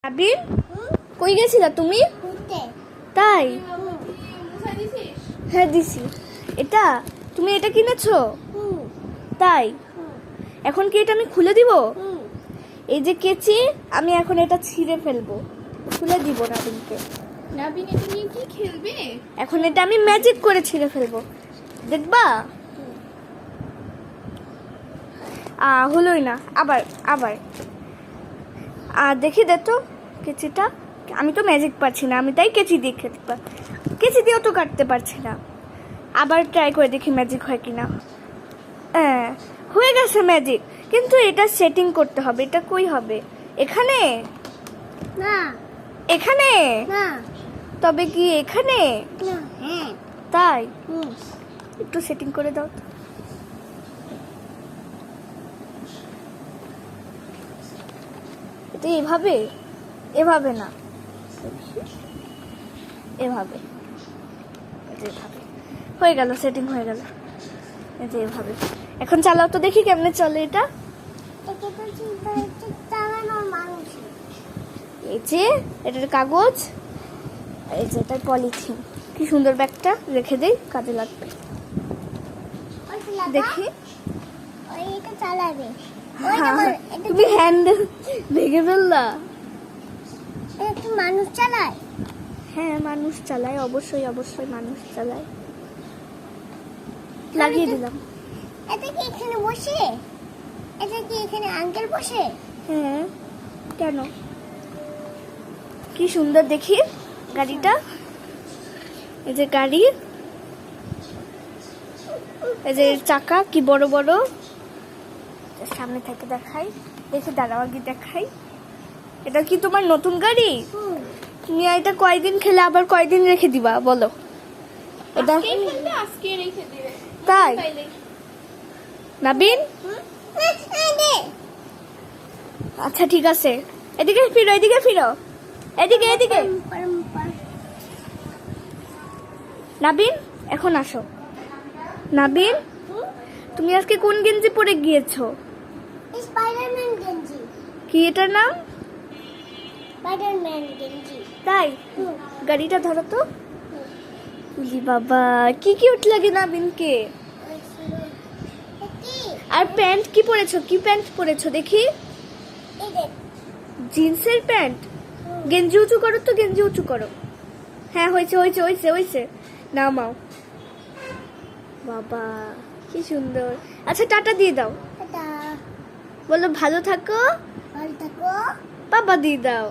আবির, কই গেছিলা তুমি? তাই? হ্যাঁ দিছি। এটা তুমি এটা কিনেছো? তাই? এখন কি এটা আমি খুলে দিব? এই যে কেচি, আমি এখন এটা ছিঁড়ে ফেলবো, খুলে দিব নাবিনকে। নাবিন এটা নিয়ে কি খেলবে? এখন এটা আমি ম্যাজিক করে ছিঁড়ে ফেলবো, দেখবা? হলোই না, আবার আবার দেখি দে তো কেচিটা। আমি তো ম্যাজিক পারছি না, আমি তাই কেচি দিয়ে খেতে কেচি দিয়েও তো কাটতে পারছি না। আবার ট্রাই করে দেখি ম্যাজিক হয় কিনা। হ্যাঁ হয়ে গেছে ম্যাজিক, কিন্তু এটা সেটিং করতে হবে। এটা কই হবে? এখানে না, এখানে না, তবে কি এখানে? না। হ্যাঁ। তাই? একটু সেটিং করে দাও তো। এটা এভাবে, এভাবে না, এভাবে, এভাবে হয়ে গেল, সেটিং হয়ে গেল। এই যে এভাবে। এখন চালাও তো দেখি কেমনে চলে এটা। এই যে এটার কাগজ, এই যে এটার পলিথিন। কি সুন্দর ব্যাগটা, রেখে দেই, কাজে লাগবে। দেখি তুমি হ্যান্ডেল ভেঙে ফেললা। একটু মানুষ চালায়। হ্যাঁ মানুষ চালায়, অবশ্যই অবশ্যই মানুষ চালায়। লাগিয়ে দিলাম। এটা কি এখানে বসে? এটা কি এখানে আঙ্কেল বসে? হ্যাঁ, কেন? কি সুন্দর দেখি গাড়িটা। এই যে গাড়ি, এই যে চাকা কি বড় বড়। সামনে থেকে দেখাই, দেখে দাঁড়াও আগে দেখাই। এটা কি তোমার নতুন গাড়ি? তুমি এটা কয়দিন খেলে আবার কয়দিন রেখে দিবা বলো? এটা আজকে রেখে দিবে। তাই? নাবিন, আচ্ছা ঠিক আছে, এদিকে ফিরো, এদিকে ফিরো, এদিকে এদিকে। নাবিন এখন আসো। নাবিন, তুমি আজকে কোন গেঞ্জি পরে গিয়েছো? স্পাইডারম্যান গেঞ্জি। কি এটার নাম? স্পাইডারম্যান গেঞ্জি। তাই? গাড়িটা ধরো তো। বাবা কি কিউট লাগে নাবিনকে। আর প্যান্ট কি পরেছো? কি প্যান্ট পরেছো দেখি? জিন্সের প্যান্ট। গেঞ্জি উঁচু করো তো, গেঞ্জি উঁচু করো। হ্যাঁ হয়েছে হয়েছে হয়েছে হয়েছে, নামাও। বাবা কি সুন্দর। আচ্ছা টাটা দিয়ে দাও, বলো ভালো থাকো। ভালো থাকো। বাবা দিয়ে দাও।